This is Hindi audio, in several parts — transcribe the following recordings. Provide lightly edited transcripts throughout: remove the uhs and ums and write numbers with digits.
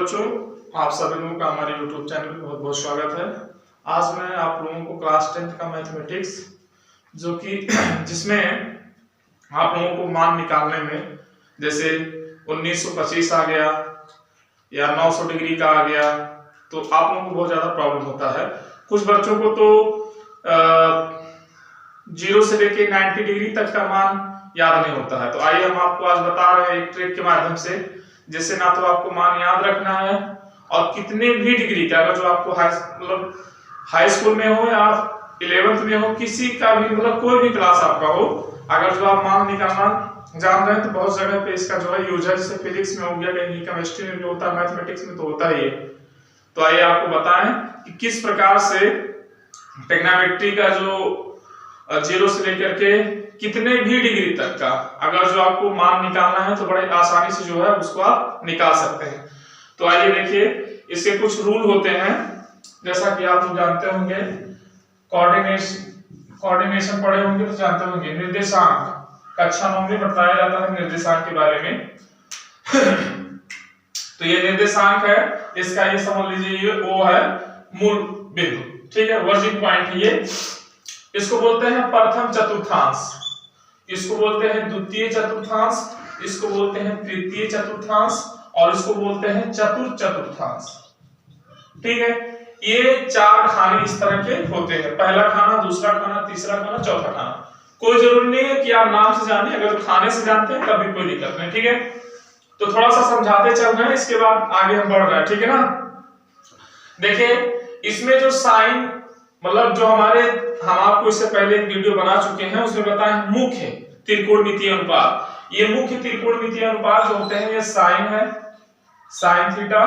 बच्चों, आप सभी लोगों का हमारे YouTube चैनल में बहुत बहुत स्वागत है। आज मैं आप लोगों को क्लास 10th का मैथमेटिक्स जो कि जिसमें आप लोगों को मान निकालने में जैसे 1925 आ गया या 900 डिग्री का आ गया तो आप लोगों को बहुत ज़्यादा प्रॉब्लम होता है। कुछ बच्चों को तो 0 से लेके 90 डिग्री तक का मान याद नहीं होता है। तो आइए हम आपको आज बता रहे हैं एक ट्रिक के माध्यम से, जिससे ना तो आपको मान याद रखना है और कितने भी डिग्री का, अगर जो आपको हाई स्कूल में हो या 11th में हो, किसी का भी कोई भी क्लास आपका हो, अगर जो आप मान निकालना जान रहे हैं तो बहुत जगह पे इसका जो है यूज है। जैसे फिजिक्स में हो गया, कहीं केमिस्ट्री में भी होता है, मैथमेटिक्स में तो होता ही है। तो आइए आपको बताएं कि किस प्रकार से ट्रिग्नोमेट्री का जो 0 से लेकर के कितने भी डिग्री तक का अगर जो आपको मान निकालना है तो बड़े आसानी से जो है उसको आप निकाल सकते हैं। तो आइए देखिए, इसके कुछ रूल होते हैं। जैसा कि आप लोग जानते होंगे, कोऑर्डिनेशन पढ़े होंगे तो जानते होंगे, निर्देशांक कक्षा 9 में बताया जाता है निर्देशांक के बारे में। तो ये निर्देशांक है, इसका ये समझ लीजिए ये O है मूल बिंदु, ठीक है, वर्जिंग पॉइंट है ये। इसको बोलते हैं प्रथम चतुर्थांश, इसको बोलते हैं द्वितीय चतुर्थांश, इसको बोलते हैं तृतीय चतुर्थांश और इसको बोलते हैं चतुर्थ चतुर्थांश, ठीक है। ये 4 खाने इस तरह के होते हैं, पहला खाना, दूसरा खाना, तीसरा खाना, चौथा खाना। कोई जरूरी नहीं है कि आप नाम से जाने, अगर तो खाने से जानते हैं तभी कोई दिक्कत नहीं, ठीक है। तो थोड़ा सा समझाते चल रहे हैं, इसके बाद आगे हम बढ़ रहे हैं, ठीक है ना। देखिए इसमें जो साइन जो हम आपको इससे पहले एक वीडियो बना चुके हैं, उसमें बताया है मुख्य त्रिकोणमितीय अनुपात। ये मुख्य त्रिकोणमितीय अनुपात जो होते हैं, ये साइन है, साइन थीटा,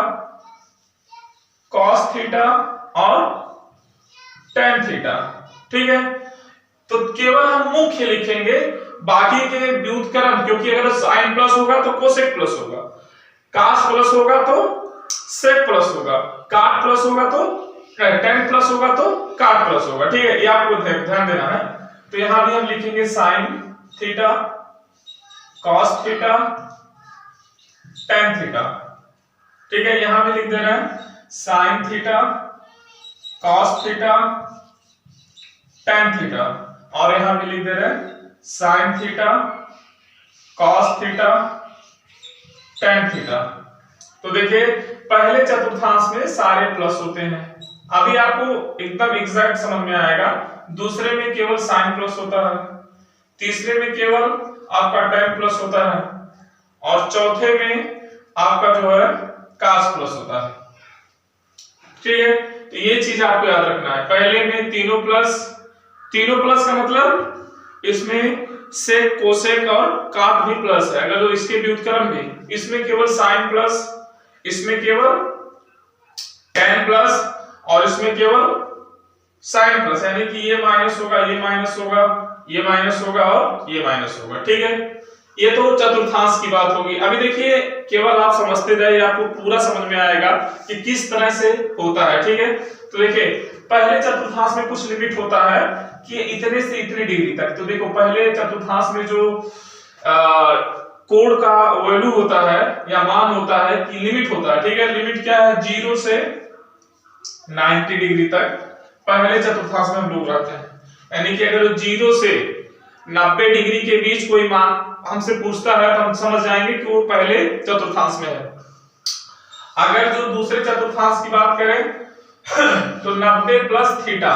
कॉस थीटा और टेन थीटा, ठीक है। तो केवल हम मुख्य लिखेंगे, बाकी के व्युत्क्रम, क्योंकि अगर साइन प्लस होगा तो कोसेक प्लस होगा, कॉस प्लस होगा तो सेक प्लस होगा, काट प्लस होगा तो टेन प्लस होगा तो काट प्लस होगा, ठीक है। ये आपको ध्यान देना है। तो यहां भी हम लिखेंगे sign theta, cos theta, tan theta, ठीक है। यहां भी लिख दे रहे हैं sine theta, cos theta, tan theta और यहां भी लिख दे रहे हैं sine theta, cos theta, tan theta. तो देखिए पहले चतुर्थांश में सारे प्लस होते हैं, अभी आपको एकदम एग्जैक्ट समझ में आएगा। दूसरे में केवल साइन प्लस होता है, तीसरे में केवल आपका टेन प्लस होता है और चौथे में आपका जो है कॉस प्लस होता है, ठीक है। तो ये चीज आपको याद रखना है। पहले में तीनों प्लस का मतलब इसमें सेक, कोसेक और काट भी प्लस है, अगर जो इसके व्युत्क्रम भी, इसमें केवल साइन प्लस, इसमें केवल टेन प्लस और इसमें केवल साइन प्लस, यानी कि ये माइनस होगा, ये माइनस होगा, ये माइनस होगा और ये माइनस होगा, ठीक है। ये तो चतुर्थांश की बात होगी। अभी देखिए केवल आप समझते जाइए, आपको पूरा समझ में आएगा कि किस तरह से होता है, ठीक है। तो देखिए पहले चतुर्थांश में कुछ लिमिट होता है कि इतने से इतने डिग्री तक। तो देखो पहले चतुर्थांश में जो कोण का वैल्यू होता है या मान होता है कि लिमिट होता है, ठीक है। लिमिट क्या है? 0 से 90 डिग्री तक पहले चतुर्थांश में हम लोग रहते हैं, यानी कि अगर 0 से 90 डिग्री के बीच कोई मान हमसे पूछता है तो हम समझ जाएंगे कि वो पहले चतुर्थांश में है। अगर जो दूसरे चतुर्थांश की बात करें तो 90 प्लस थीटा,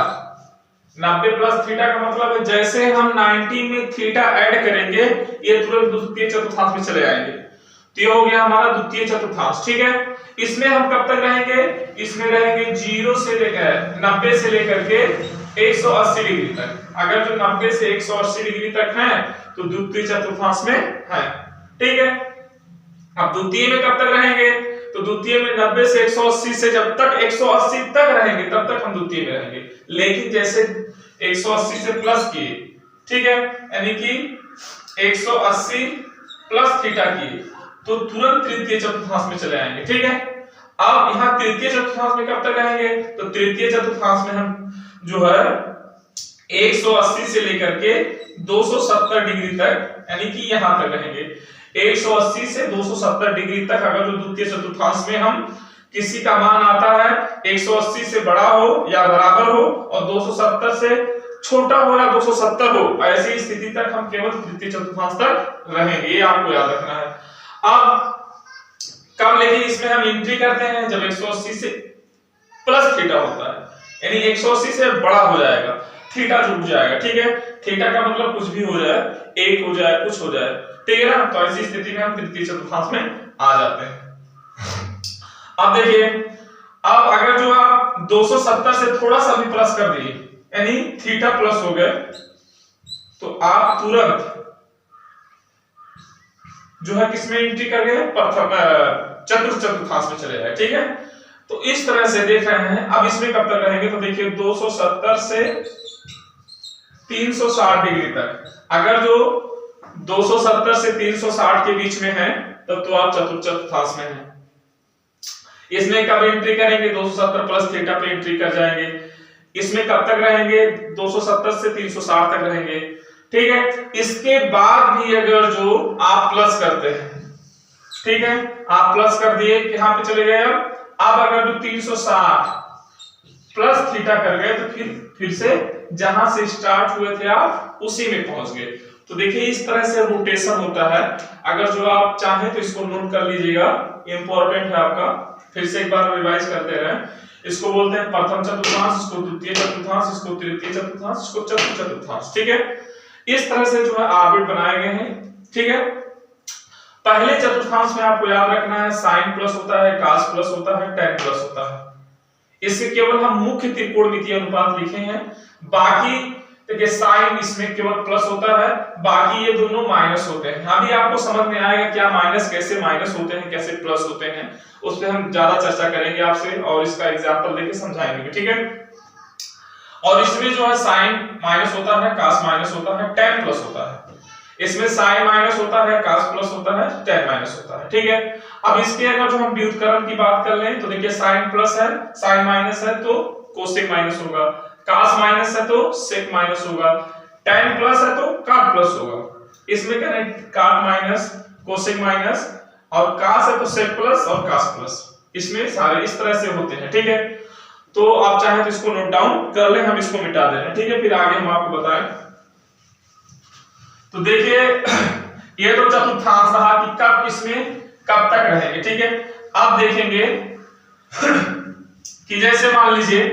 90 प्लस थीटा का मतलब है जैसे हम 90 में थीटा ऐड करेंगे ये तुरंत द्वितीय चतुर्थांश में चले जाएंगे। तो ये हो गया हमारा द्वितीय चतुर्थांश, ठीक है। इसमें हम कब तक रहेंगे? इसमें रहेंगे 0 से लेकर 90 से लेकर के 180 डिग्री तक। अगर जो 90 से 180 डिग्री तक है तो द्वितीय चतुर्थांश में है, ठीक है। अब द्वितीय में कब तक रहेंगे? तो द्वितीय में 90 से 180 से जब तक 180 तक रहेंगे तब तक हम द्वितीय में रहेंगे। लेकिन जैसे 180 से प्लस किए, ठीक है, यानी कि 180 प्लस थीटा किए तो तुरंत तृतीय चतुर्थांश में चले आएंगे, ठीक है। अब यहाँ तृतीय चतुर्थांश में कब तक रहेंगे? तो तृतीय चतुर्थांश में हम जो है 180 से लेकर के 270 डिग्री तक, यानी कि यहां तक रहेंगे। 180 से 270 डिग्री तक अगर जो द्वितीय चतुर्थांश में हम किसी का मान आता है 180 से बड़ा हो या बराबर हो और 270 से छोटा हो या 270 हो, ऐसी स्थिति तक हम केवल तृतीय चतुर्थांश तक रहेंगे, ये आपको याद रखना है। अब कब लेकिन इसमें हम एंट्री करते हैं जब 180 से प्लस थीटा होता है, यानी 180 से बड़ा हो जाएगा, थीटा जुड़ जाएगा, ठीक है। थीटा का मतलब कुछ भी हो जाए, एक हो जाए, कुछ हो जाए, ठीक है ना। तो ऐसी स्थिति में हम तृतीय चतुर्थांश में आ जाते हैं। अब देखिए, अब अगर जो आप 270 से थोड़ा सा भी प्लस कर दिए, यानी थीटा प्लस हो गए, तो आप तुरंत जो है किसमें एंट्री कर गए, प्रथम चतुर्थांश में चले जाए, ठीक है। तो इस तरह से देख रहे हैं। अब इसमें कब तक रहेंगे, तो देखिए 270 से 360 डिग्री तक, अगर जो 270 से 360 के बीच में है तब तो आप चतुर्थांश में हैं। इसमें कब एंट्री करेंगे, 270 प्लस थीटा पे एंट्री कर जाएंगे। इसमें कब तक रहेंगे, 270 से 360 तक रहेंगे, ठीक है। इसके बाद भी अगर जो आप प्लस करते हैं, ठीक है, आप प्लस कर दिए, यहां पे चले गए। अब अगर जो 360 प्लस थीटा कर गए तो फिर से जहां से स्टार्ट हुए थे आप उसी में पहुंच गए। तो देखिए इस तरह से रोटेशन होता है। अगर जो आप चाहें तो इसको नोट कर लीजिएगा, इंपॉर्टेंट है आपका, फिर से एक बार रिवाइज करते रहें। इसको बोलते हैं प्रथम चतुर्थांश, इसको द्वितीय चतुर्थांश, इसको तृतीय चतुर्थांश, इसको चतुर्थ चतुर्थांश, ठीक है। इस तरह से जो है ऑर्बिट बनाए गए हैं, ठीक है। पहले चतुर्थांश में आपको याद रखना है साइन प्लस होता है, कास प्लस होता है, टेन प्लस होता है। इससे केवल हम मुख्य त्रिकोणमितीय अनुपात लिखे हैं, बाकी देखिए साइन इसमें केवल प्लस होता है, बाकी ये दोनों माइनस होते हैं। अभी आपको समझ में आएगा क्या माइनस कैसे माइनस होते हैं, कैसे प्लस होते हैं, उस पर हम ज्यादा चर्चा करेंगे आपसे और इसका एग्जांपल देके समझाएंगे, ठीक है। और इसमें जो है साइन माइनस होता है, कास माइनस होता है, टेन प्लस होता है। इसमें साइन माइनस होता है, कास प्लस होता है, टेन माइनस होता है, ठीक है। अब इसके अगर जो हम व्युत्क्रम की बात कर लें तो देखिए साइन प्लस है, साइन माइनस है तो कोसेक माइनस होगा, कास माइनस है तो सेक माइनस होगा, टेन प्लस है तो काट प्लस होगा। इसमें क्या है, काट माइनस, कोसेक माइनस, और कास है तो सेक प्लस और कास प्लस। इसमें सारे इस तरह से होते हैं, ठीक है। तो आप चाहें तो इसको नोट डाउन कर लें, हम इसको मिटा दे रहे हैं, ठीक है, फिर आगे हम आपको बताएं। तो देखिए ये तो चतुर्थांश रहा कि कब इसमें कब तक रहेंगे, ठीक है। अब देखेंगे कि जैसे मान लीजिए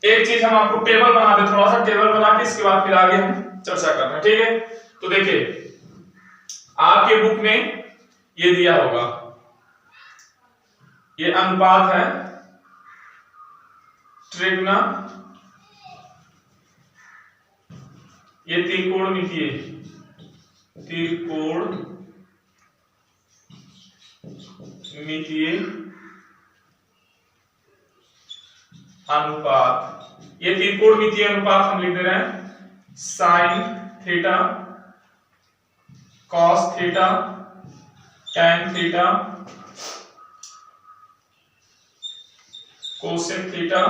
एक चीज हम आपको टेबल बना दे, थोड़ा सा टेबल बना के इसके बाद फिर आगे हम चर्चा कर रहे हैं, ठीक है। तो देखिए आपके बुक में ये दिया होगा, ये अनुपात है त्रिगुणा, ये त्रिकोणमितीय अनुपात, ये त्रिकोणमितीय अनुपात हम लिख दे रहे हैं sine theta, cos theta, tan theta, cosec theta,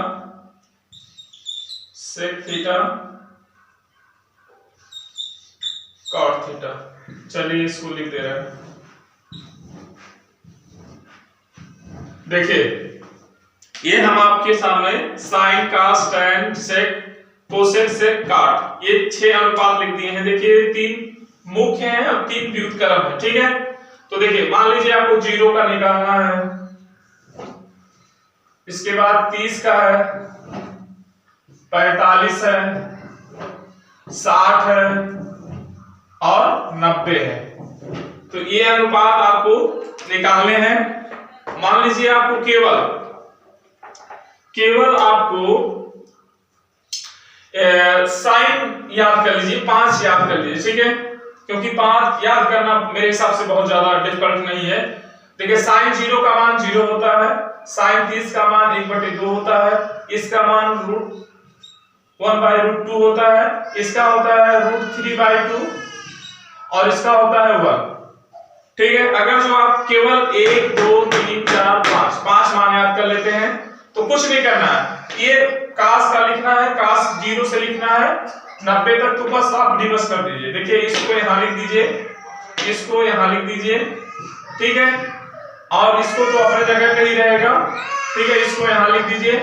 sec theta, cot theta. चलिए इसको लिख दे रहे हैं। देखिए ये हम आपके सामने साइन, कास, टैन, सेक, कोसेक, सेक, काट, ये 6 अनुपात लिख दिए हैं। देखिए 3 मुख्य हैं और 3 व्युत्क्रम है, ठीक है। तो देखिए मान लीजिए आपको 0 का निकालना है, इसके बाद 30 का है, 45 है, 60 है और 90 है। तो ये अनुपात आपको निकालने हैं। मान लीजिए आपको केवल आपको साइन याद कर लीजिए, 5 याद कर लीजिए, ठीक है, क्योंकि 5 याद करना मेरे हिसाब से बहुत ज्यादा डिफिकल्ट नहीं है। देखिए साइन 0 का मान 0 होता है, साइन 30 का मान 1/2 होता है, इसका मान √1/√2 होता है, इसका होता है √3/2 और इसका होता है 1, ठीक है। अगर जो आप केवल 1 2 3 4 5 मान याद कर लेते हैं तो कुछ नहीं करना है, ये कास का लिखना है, कास 0 से लिखना है 90 तक, तो बस आप डिवाइड कर दीजिए। देखिए इसको यहां लिख दीजिए, इसको यहां लिख दीजिए, ठीक है। और इसको तो अपने जगह पे ही रहेगा, ठीक है, इसको यहां लिख दीजिए,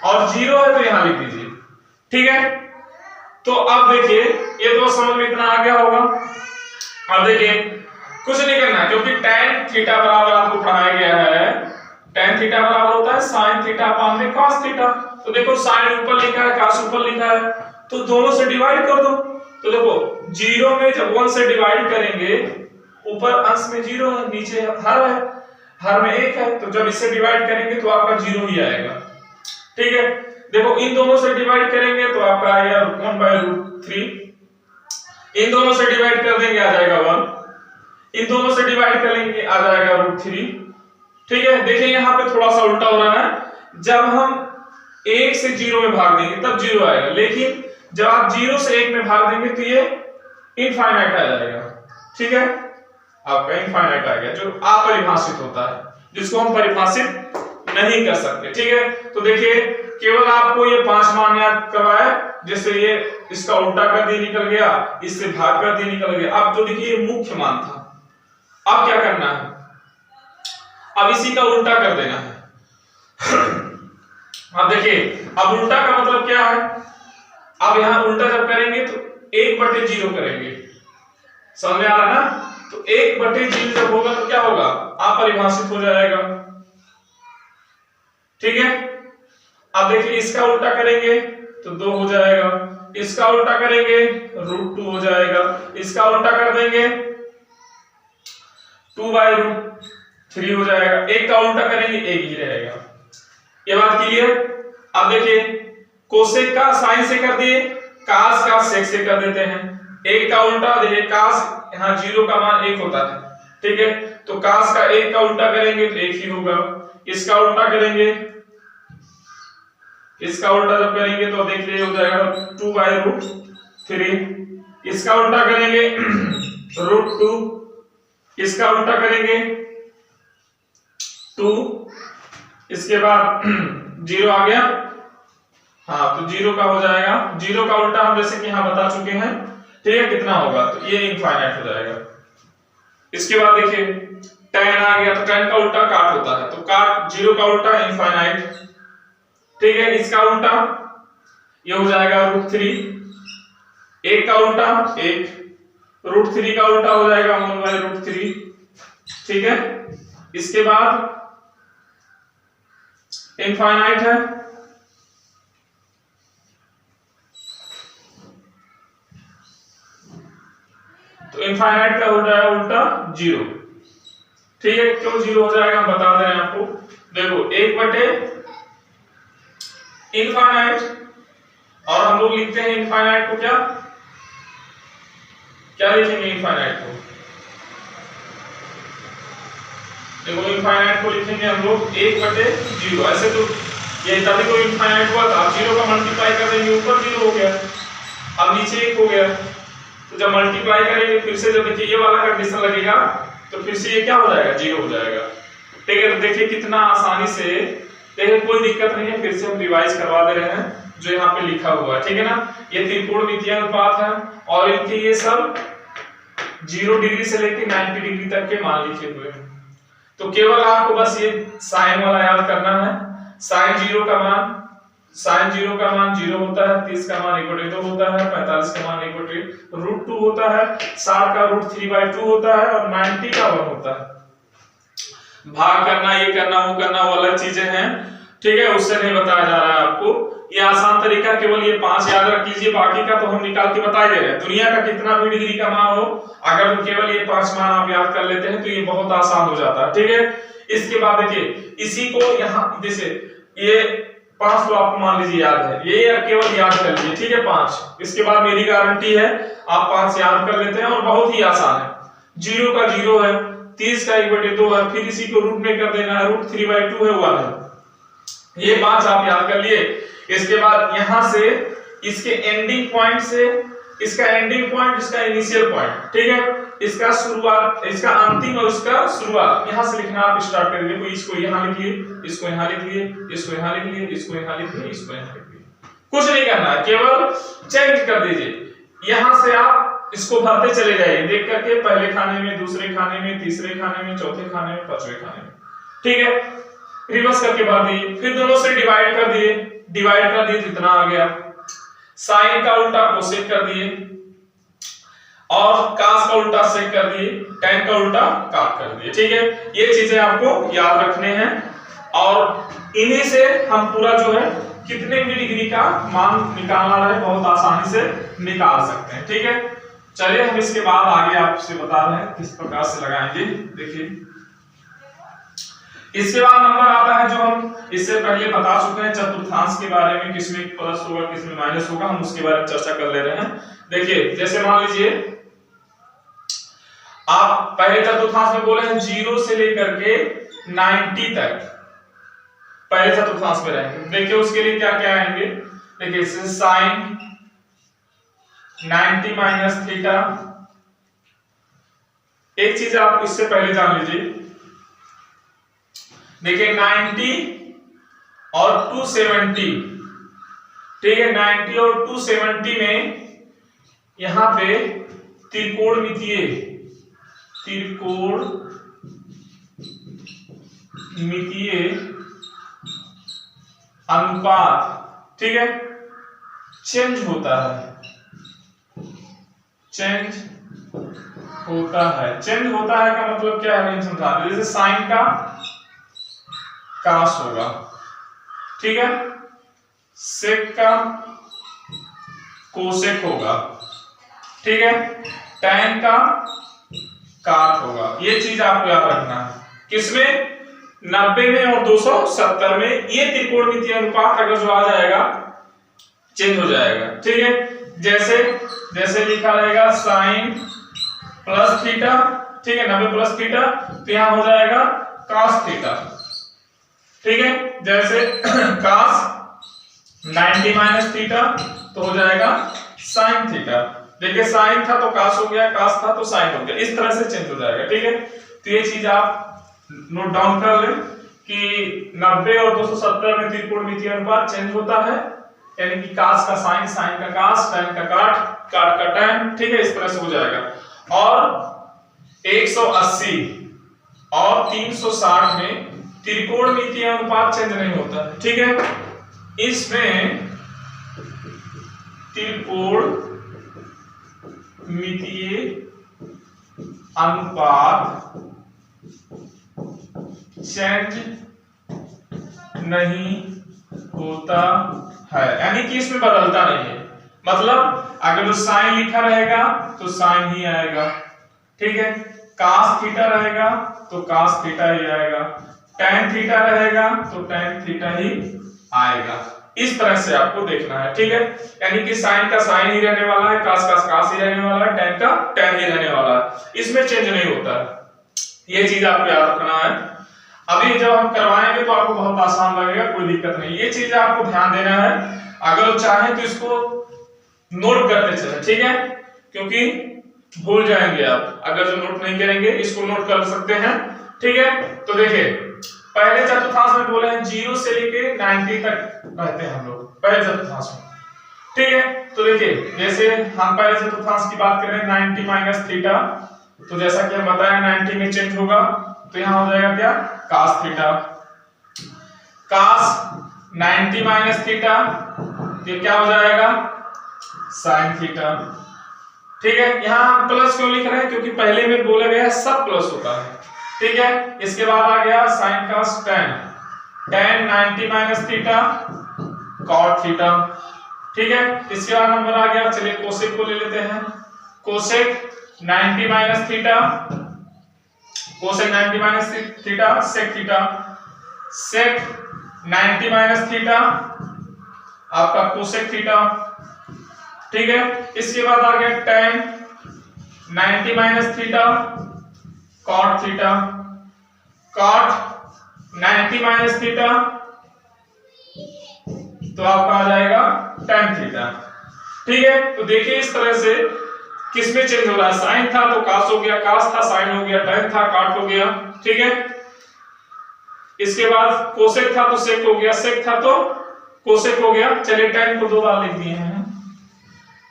और 0 है तो यहां लिख दीजिए, ठीक है। तो अब देखिए ये तो समझ में इतना आ गया होगा। अब देखिए कुछ नहीं करना है, क्योंकि tan थीटा बराबर आपको पढ़ाया गया है, tan थीटा बराबर होता है sin थीटा अपान में cos थीटा। तो देखो sin ऊपर लिखा है, cos ऊपर लिखा है, तो दोनों से डिवाइड कर दो। तो देखो 0 में जब 1 से डिवाइड करेंगे, ऊपर अंश में 0 है, नीचे हर है, हर में 1 है, तो जब इससे डिवाइड करेंगे तो आपका 0 ही आएगा, ठीक है। देखो इन दोनों से डिवाइड करेंगे तो आपका आएगा 1/√3, इन दोनों से डिवाइड कर देंगे आ जाएगा 1, इन दोनों से डिवाइड करेंगे आ जाएगा √3, ठीक है। देखिए यहाँ पे थोड़ा सा उल्टा हो रहा है, जब हम 1 से 0 में भाग देंगे तब 0 आएगा, लेकिन जब आप 0 से 1 में भाग देंगे तो ये इनफाइनाइट आ जाएगा, ठीक है, आपका इनफाइनाइट आ गया, जो अपरिभाषित होता है, जिसको हम परिभाषित नहीं कर सकते, ठीक है। तो देखिए केवल आपको ये 5 मान याद करवाया, जैसे ये इसका उल्टा कर दिए निकल गया, इससे भाग कर दिए निकल गया। अब तो देखिए ये मुख्य मान था, अब क्या करना है, अब इसी का उल्टा कर देना है। अब देखिए अब उल्टा का मतलब क्या है, अब यहां उल्टा जब करेंगे तो 1/0 करेंगे, समझ में आ रहा है ना। तो 1/0 जब होगा तो क्या होगा, अपरिभाषित हो जाएगा, ठीक है। अब देखिए इसका उल्टा करेंगे तो 2 हो जाएगा, इसका उल्टा करेंगे √2 हो जाएगा, इसका उल्टा कर देंगे 2/√3 हो जाएगा, एक का उल्टा करेंगे 1 ही रहेगा। ये बात क्लियर। अब देखिए कोसेक का साइन से कर दिए, कास का सेक से कर देते हैं, एक का उल्टा देखिए कास, यहाँ 0 का मान 1 होता है, ठीक है, तो कास का 1 का उल्टा करेंगे तो 1 ही होगा, इसका उल्टा करेंगे, इसका उल्टा जब करेंगे तो देखिए हो जाएगा 2/√3, इसका उल्टा करेंगे √2, इसका उल्टा करेंगे 2, इसके बाद 0 आ गया, हाँ तो 0 का हो जाएगा, 0 का उल्टा हम जैसे कि यहाँ बता चुके हैं, ठीक है, कितना होगा, तो ये इनफाइनाइट हो जाएगा। इसके बाद देखिए tan आ गया, तो tan का उल्टा काट होता है, तो काट 0 का उल्टा इनफाइनाइट, ठीक है, इसका उल्टा ये हो जाएगा √3, 1 का उल्टा 1, √3 का उल्टा हो जाएगा 1/√3, ठीक है। इसके बाद इनफाइनाइट है, तो इनफाइनाइट का हो जाएगा उल्टा 0, ठीक है। क्यों 0 हो जाएगा हम बता दे रहे हैं आपको, देखो 1/इनफाइनाइट, और हम लोग लिखते हैं इनफाइनाइट को क्या लिखेंगे इनफाइनाइट को, देखो इनफाइनाइट को लिखेंगे हम लोग 1/0, ऐसे तो ये तभी को इनफाइनाइट हुआ था, 0 का मल्टीप्लाई कर देंगे ऊपर 0 हो गया, अब नीचे 1 हो गया, तो जब मल्टीप्लाई करेंगे फिर से जब देखिए ये वाला कंडीशन लगेगा तो फिर से ये क्या हो जाएगा, 0 हो जाएगा, ठीक है। तो देखिए कितना आसानी से, देखिए कोई दिक्कत नहीं है, फिर से हम रिवाइज करवा दे रहे हैं जो यहाँ पे लिखा हुआ है, ठीक है ना। ये त्रिकोणमितीय अनुपात है और इनके ये सब 0 डिग्री से लेकर 90 डिग्री तक के मान लिखे हुए हैं। तो केवल आपको बस ये साइन वाला याद करना है, साइन 0 का मान 0 होता है, 30 का मान 1/2 होता है, 45 का मान 1/√2 होता है, 60 का √3/2 होता है और 90 का 1 होता है। भाग करना, ये करना, वो करना, वो अलग चीजें हैं, ठीक है, उससे नहीं बताया जा रहा है आपको। ये आसान तरीका, केवल ये 5 याद रख लीजिए, बाकी का तो हम निकाल के बता दे रहे हैं। दुनिया का कितना भी डिग्री का मान हो, अगर केवल ये 5 मान आप याद कर लेते हैं तो ये बहुत आसान हो जाता है, ठीक है। इसके बाद देखिए इसी को यहाँ जैसे ये 5 तो आपको मान लीजिए याद है, ये केवल याद कर लीजिए, ठीक है, 5। इसके बाद मेरी गारंटी है आप 5 याद कर लेते हैं और बहुत ही आसान है। 0 का 0 है, 30 का 1/2 है, फिर इसी को रूट में कर देना है, √3/2 है, 1 है। ये 5 आप याद कर लिए। इसके बाद यहां से इसके एंडिंग पॉइंट से इसका एंडिंग पॉइंट, इसका इनिशियल पॉइंट, ठीक है, इसका शुरुआत, इसका अंतिम और इसका शुरुआत, यहां से लिखना आप स्टार्ट कर देखो, इसको यहां लिखिए, इसको यहां लिखिए, इसको यहां लिख लिए, इसको यहां लिख लिए, इसको यहां लिख लिए। कुछ नहीं करना है, केवल चेंज कर दीजिए। यहां से आप इसको भरते चले जाइए देख करके, पहले खाने में, दूसरे खाने में, तीसरे खाने में, चौथे खाने में, पांचवें खाने में। ठीक है, रिवर्स करके भर दिए, फिर दोनों से डिवाइड कर दिए, तो इतना आ गया। साइन का उल्टा कोसेक कर दिए और कास का उल्टा सेक कर दिए, tan का उल्टा काट कर दिए। ठीक है, ये चीजें आपको याद रखने हैं और इन्हीं से हम पूरा जो है कितने भी डिग्री का मान निकालना रहे बहुत आसानी से निकाल सकते हैं। ठीक है, चलिए हम इसके बाद आगे आपसे बता रहे हैं किस प्रकार से लगाएंगे। देखिए इसके बाद नंबर आता है जो हम इससे पहले बता चुके हैं चतुर्थांश के बारे में, किसमें प्लस होगा किसमें माइनस होगा, हम उसके बारे में चर्चा कर ले रहे हैं। देखिए जैसे मान लीजिए आप पहले चतुर्थांश में बोले हैं 0 से लेकर के 90 तक पहले चतुर्थांश में रहेंगे। देखिए उसके लिए क्या क्या आएंगे, देखिए साइन 90 माइनस थीटा। एक चीज आप इससे पहले जान लीजिए, देखिए 90 और 270, ठीक है, 90 और 270 में यहां पे त्रिकोणमितीय अनुपात, ठीक है, चेंज होता है। चेंज होता है का मतलब क्या है समझा दे। जैसे साइन का कास होगा, ठीक है, सेक का कोसेक होगा, ठीक है, tan का काट होगा। ये चीज आपको याद रखना है। किसमें? 90 में और 270 में ये त्रिकोणमितीय अनुपात अगर जो आ जाएगा चेंज हो जाएगा। ठीक है, जैसे लिखा रहेगा साइन प्लस थीटा, ठीक है, 90 प्लस थीटा, तो यहां हो जाएगा कास थीटा। ठीक है, जैसे कास 90 माइनस थीटा तो हो जाएगा साइन थीटा। देखिए साइन था तो कास हो गया, कास था तो साइन हो गया, इस तरह से चेंज हो जाएगा। ठीक है, तो ये चीज आप नोट डाउन कर लें कि 90 और 270 में त्रिकोणमितीय अनुपात चेंज होता है, यानी कि कास का साइन, साइन का कास, tan का काट, काट का tan। ठीक है, इस तरह से हो जाएगा। और 180 और 360 में त्रिकोणमितीय अनुपात चेंज नहीं होता है। ठीक है, इसमें त्रिकोणमितीय अनुपात चेंज नहीं होता है, यानी कि इसमें बदलता नहीं है। मतलब अगर जो साइन लिखा रहेगा तो साइन ही आएगा, ठीक है, कास थीटा रहेगा तो कास थीटा ही आएगा, tan थीटा रहेगा तो tan थीटा ही आएगा। इस तरह से आपको देखना है। ठीक है, यानी कि साइन का साइन ही रहने वाला है, कास का कास ही रहने वाला है, tan का tan ही रहने वाला है, इसमें चेंज नहीं होता है। ये चीज आपको याद रखना है। अभी जब हम करवाएंगे तो आपको बहुत आसान लगेगा, कोई दिक्कत नहीं। ये चीज आपको ध्यान देना है, अगर चाहे तो इसको नोट करते चले, ठीक है, क्योंकि भूल जाएंगे आप अगर जो नोट नहीं करेंगे। इसको नोट कर सकते हैं, ठीक है। तो देखिए पहले चतुर्थांश में बोले हैं 0 से लेके 90 तक रहते हैं हम लोग पहले चतुर्थांश में, ठीक है। तो देखिए जैसे हम पहले चतुर्थांश की बात करें 90 माइनस थीटा, तो जैसा कि हम बताया 90 में चेंज होगा, तो यहां हो जाएगा क्या, कास थीटा। कास 90 माइनस थीटा, ये क्या हो जाएगा, साइन थीटा। ठीक है, यहां हम प्लस क्यों लिख रहे हैं, क्योंकि पहले में बोला गया सब प्लस होता है। ठीक है, इसके बाद आ गया sine cos tan, tan 90 minus theta cot theta. ठीक है, इसके बाद नंबर आ गया, चलिए कोसेक को ले लेते हैं। Cosec 90 minus theta, cosec 90 minus theta sec theta, sec 90 minus theta आपका कोसेक थीटा। ठीक है, इसके बाद आ गया tan 90 minus theta cot theta, cot 90 minus theta तो आपका आ जाएगा tan थीटा। ठीक है, तो देखिए इस तरह से किसमें चेंज हो रहा है, साइन था तो कास हो गया, कास था साइन हो गया, tan था काट हो गया। ठीक है, इसके बाद कोसेक था तो सेक हो गया, सेक था तो कोसेक हो गया। चलिए tan को 2 बार लिख दिए हैं,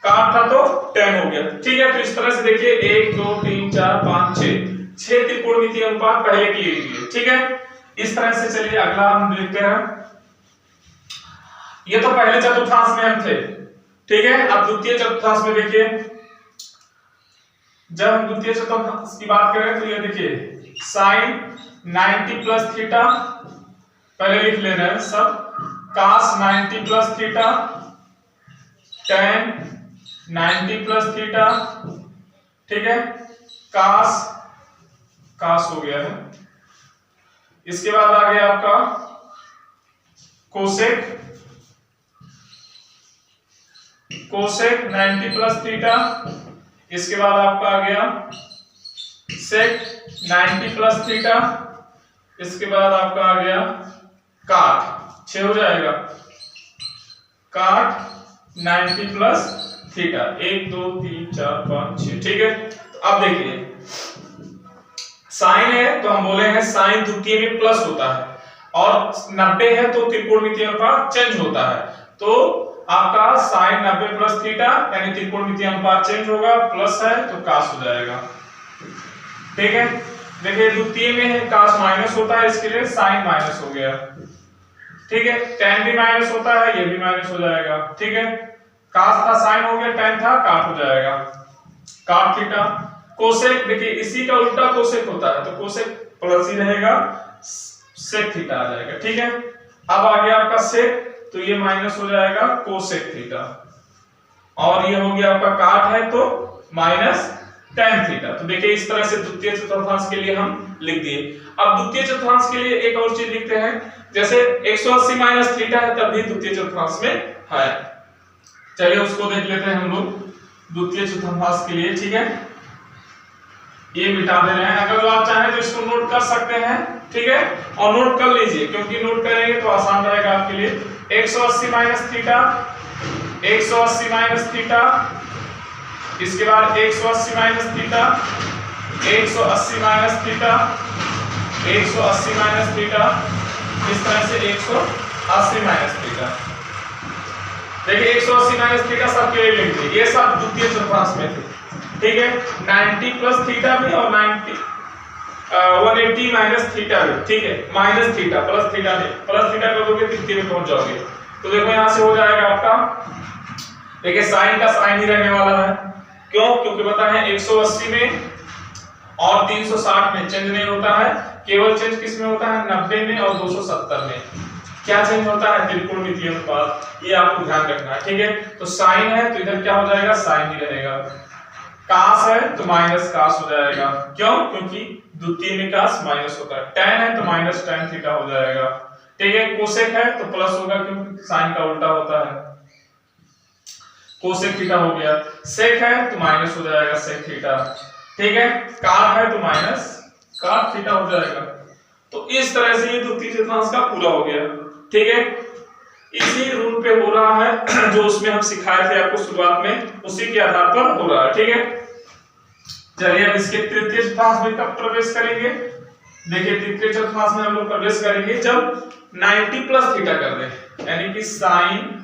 काट था तो tan हो गया। ठीक है, तो इस तरह से देखिए 1 2 3 4 5 6 त्रिकोणमितीय अनुपात पहले के लिए लीजिए। ठीक है, इस तरह से चलिए अगला हम देखते हैं। ये तो पहले चतुर्थांश में हम थे, ठीक है। अब द्वितीय चतुर्थांश में देखिए, जब हम द्वितीय चतुर्थांश की बात करें तो ये देखिए साइन 90 प्लस थीटा, पहले लिख ले रहे हैं सब, cos 90 plus theta, tan 90 plus theta, ठीक है, cos हो गया है। इसके बाद आ गया आपका कोसेक 90 प्लस थीटा, इसके बाद आपका आ गया सेक 90 प्लस थीटा, इसके बाद आपका आ गया काट 6 हो जाएगा, काट 90 प्लस थीटा, 1 2 3 4 5 6, ठीक है। तो अब देखिए साइन है तो हम बोले हैं साइन द्वितीय में प्लस होता है, और 90 है तो त्रिकोणमितीय अनुपात चेंज होता है। तो आपका साइन 90 प्लस थीटा यानी त्रिकोणमितीय अनुपात चेंज होगा, प्लस है तो कास हो जाएगा, ठीक है। देखिए द्वितीय में है कास माइनस होता है, इसके लिए साइन माइनस हो गया, ठीक है। tan भी माइनस होता है, ये भी माइनस हो जाएगा, ठीक है। कास था साइन हो गया, tan था काट हो जाएगा, काट थीटा। कोसेक देखिए इसी का उल्टा कोसेक होता है, तो कोसेक प्लस ही रहेगा, सेक थीटा आ जाएगा, ठीक है। अब आ गया आपका सेक, तो ये माइनस हो जाएगा कोसेक थीटा, और ये हो गया आपका काट है तो माइनस tan थीटा। तो देखिए इस तरह से द्वितीय चतुर्थांश के लिए हम लिख दिए। अब द्वितीय चतुर्थांश के लिए एक और चीज लिखते हैं, जैसे 180 माइनस थीटा है तब भी द्वितीय चतुर्थांश में है, चलिए उसको देख लेते हैं हम लोग द्वितीय चतुर्थांश के लिए, ठीक है। ये मिटा दे रहे हैं, अगर जो आप चाहें तो इसको नोट कर सकते हैं, ठीक है, और नोट कर लीजिए क्योंकि नोट करेंगे तो आसान रहेगा आपके लिए। 180 माइनस थीटा, 180 माइनस थीटा, इसके बाद 180 minus theta, 180 minus theta, 180 minus theta, इस तरह से 180 माइनस थीटा। देखिए 180 माइनस थीटा सबके लिए लिख दिए, ये सब द्वितीय चतुर्थांश में थे, ठीक है। 90 प्लस थीटा भी और 180 माइनस थीटा भी, ठीक है। माइनस थीटा प्लस थीटा नहीं, प्लस थीटा कर दोगे तृतीय में पहुंच जाओगे। तो देखो यहां से हो जाएगा आपका, देखिए साइन का साइन ही रहने वाला है, क्यों? क्योंकि पता है 180 में और 360 में चेंज नहीं होता है, केवल चेंज किस में होता है 90 में और 270 में। क्या चेंज होता है? त्रिकोणमितीय अनुपात, ये आपको ध्यान रखना है, ठीक है। तो साइन है तो इधर क्या हो जाएगा, साइन ही रहेगा। कास है तो माइनस कास हो जाएगा, क्यों? क्योंकि द्वितीय में कास माइनस होता है। tan है तो माइनस tan थीटा हो जाएगा, ठीक है। कोसेक है तो प्लस होगा क्योंकि साइन का उल्टा होता है, कोसेक थीटा हो गया। सेक है तो माइनस हो जाएगा सेक थीटा, ठीक है। काट है तो माइनस काट थीटा हो जाएगा। तो इस तरह से ये द्वितीय चतुर्थांश का पूरा हो गया, ठीक है। इसी रूल पे हो रहा है जो उसमें हम सिखाए थे आपको शुरुआत में, उसी के आधार पर हो रहा है, ठीक है। चलिए अब इसके तृतीय चतुर्थांश में कब प्रवेश करेंगे? देखिए तृतीय चतुर्थांश में हम लोग प्रवेश करेंगे जब 90 प्लस थीटा कर दें, यानी कि साइन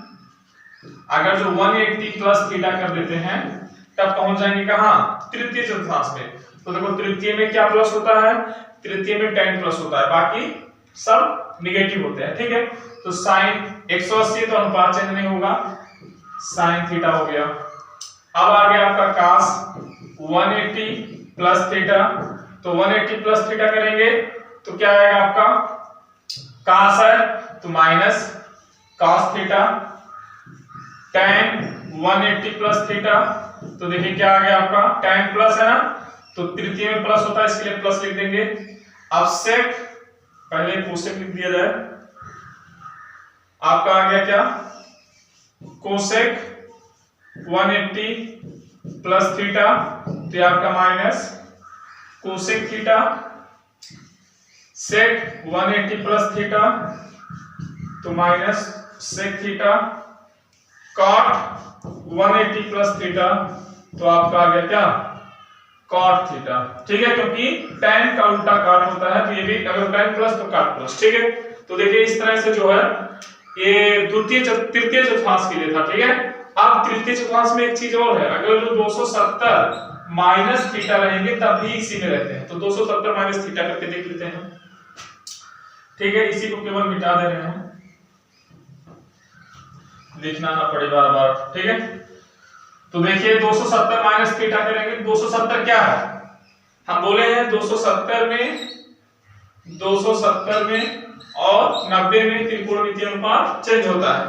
अगर जो 180 प्लस थीटा कर देते हैं तब पहुंच जाएंगे कहां? तृतीय चतुर्थांश में। तो देखो तृतीय में क्या प्लस होता है? तृतीय में tan प्लस होता है, बाकी सब निगेटिव होते हैं, ठीक है। तो साइन 180 तो अनुपात चेंज नहीं होगा, साइन थीटा हो गया। अब आ गया आपका कास 180 प्लस थीटा, तो 180 प्लस थीटा करेंगे तो क्या आएगा आपका? कास है तो minus cos theta, tan 180 plus theta, तो देखिए क्या आ गया आपका? tan प्लस है ना, तो तृतीय में प्लस होता है इसके लिए प्लस लिख देंगे। अब सेक, पहले कोसेक लिख दिया जाए, आपका आ गया क्या? कोसेक 180 प्लस थीटा, तो ये आपका minus cosec theta, sec 180 plus theta तो minus sec theta, cot 180 plus theta तो आपका आ गया क्या? कॉट थीटा, ठीक है। क्योंकि tan का उल्टा कॉट होता है, तो ये भी अगर tan प्लस तो कॉट प्लस, ठीक है। तो देखिए इस तरह से जो है ये तृतीय चतुर्थांश के लिए था, ठीक है। अब तृतीय चतुर्थांश में एक चीज और है, अगर जो 270 माइनस थीटा रहेंगे तब भी इसी में रहते हैं, तो 270 माइनस थीटा करके देख लेते हैं। ठीक है, इसी को केवल मिटा दे रहे हैं, लिखना ना पड़े बार बार। ठीक है, तो देखिए 270 माइनस थीटा करेंगे। 270 क्या है, हम बोले हैं 270 में और 90 में त्रिकोणमितीय अनुपात चेंज होता है।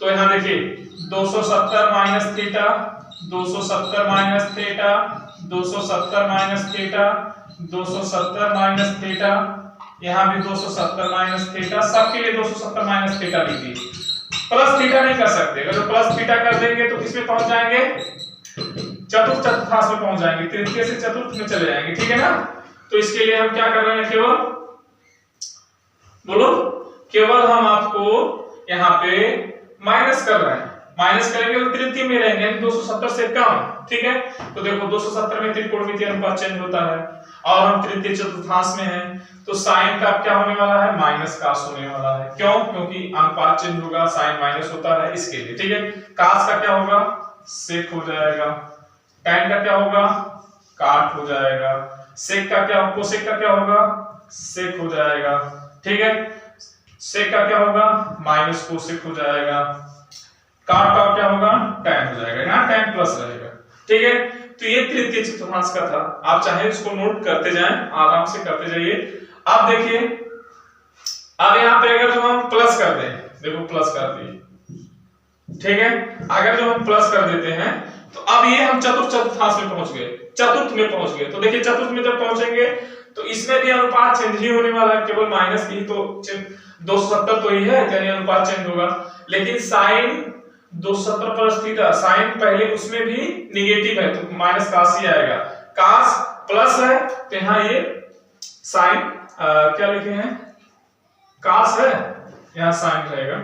तो यहाँ देखिए 270 minus theta, 270 minus theta, 270 minus theta, 270 minus theta, यहाँ भी 270 माइनस थीटा, सबके लिए 270 माइनस थीटा लिख दीजिए। प्लस थीटा नहीं कर सकते, अगर प्लस थीटा कर देंगे तो किसमें पहुंच जाएंगे, चतुर्थ चतुर्थांश में पहुंच जाएंगे, तृतीय से चतुर्थ में चले जाएंगे। ठीक है ना, तो इसके लिए हम क्या कर रहे हैं, केवल बोलो, केवल हम आपको यहाँ पे माइनस कर रहे हैं, माइनस करेंगे तो तृतीय में रहेंगे, 270 से कम। ठीक है, तो देखो 270 में त्रिकोणमितीय अनुपात चेंज होता है और हम तृतीय चतुर्थांश में हैं, तो साइन का क्या होने वाला है, माइनस कास होने वाला है। क्यों, क्योंकि अनुपात चेंज होगा, साइन माइनस होता है, इसके लिए। ठीक है, कास का क्या होगा, सेक हो जाएगा, टैन का क्या होगा, काट हो जाएगा, सेक का क्या, कोसेक का क्या होगा, सेक हो जाएगा। ठीक है, सेक का क्या होगा, माइनस कोसेक हो जाएगा, काट का क्या होगा, टैन हो जाएगा, यहाँ टैन प्लस रहेगा। ठीक है, तो ये तृतीय चतुर्थांश का था, आप चाहे इसको नोट करते जाएं, आराम से करते जाइए। अब देखिए, अब यहाँ पे अगर जो हम प्लस कर दें, देखो प्लस कर दिए, ठीक है, अगर जो हम प्लस कर देते हैं तो अब ये हम चतुर्थ चतुर्थांश में पहुंच गए, चतुर्थ में पहुंच गए। तो देखिए चतुर्थ में जब पहुंचेंगे तो इसमें भी अनुपात चेंज ही होने वाला है, केवल माइनस की तो 270 तो ही है, यानी अनुपात चेंज होगा। लेकिन साइन 270 प्लस थीटा, साइन पहले उसमें भी निगेटिव है तो माइनस कास ही आएगा, कास प्लस है तो यहाँ ये साइन क्या लिखे हैं, कास है, यहाँ साइन रहेगा,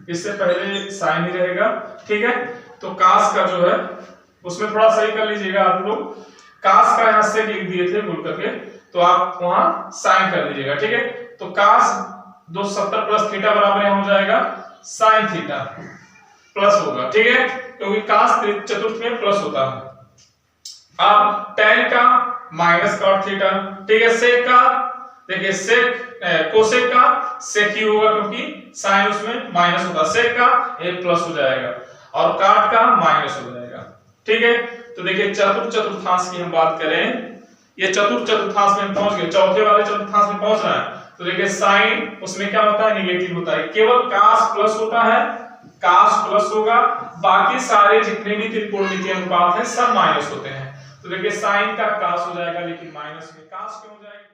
इससे पहले साइन ही रहेगा। ठीक है, तो कास का जो है उसमें थोड़ा सही कर लीजिएगा आप लोग, कास का यहाँ से लिख दिए थे भूल करके, तो आप वहां साइन कर लीजिएगा। ठीक है, तो कास 270 प्लस थीटा बराबर यहाँ हो जाएगा साइन थीटा प्लस होगा। ठीक है, क्योंकि कास चतुर्थ में प्लस होता है। अब टैन का माइनस कॉट थीटा। ठीक है, सेक का देखिए, सेक कोसेक का सेक ही होगा क्योंकि साइन उसमें माइनस होता है, सेक का ये प्लस हो जाएगा और काट का माइनस हो जाएगा। ठीक है, तो देखिए चतुर्थ चतुर्थांश की हम बात करें, ये चतुर्थ चतुर्थांश में पहुंच गए, चौथे वाले चतुर्थांश में पहुंच रहे हैं। तो देखिए साइन उसमें क्या होता है, निगेटिव होता है, केवल कास प्लस होता है, कास प्लस होगा, बाकी सारे जितने भी त्रिकोणमितीय अनुपात हैं सब माइनस होते हैं। तो देखिए साइन का कास हो जाएगा, लेकिन माइनस में कास क्यों हो जाएगा।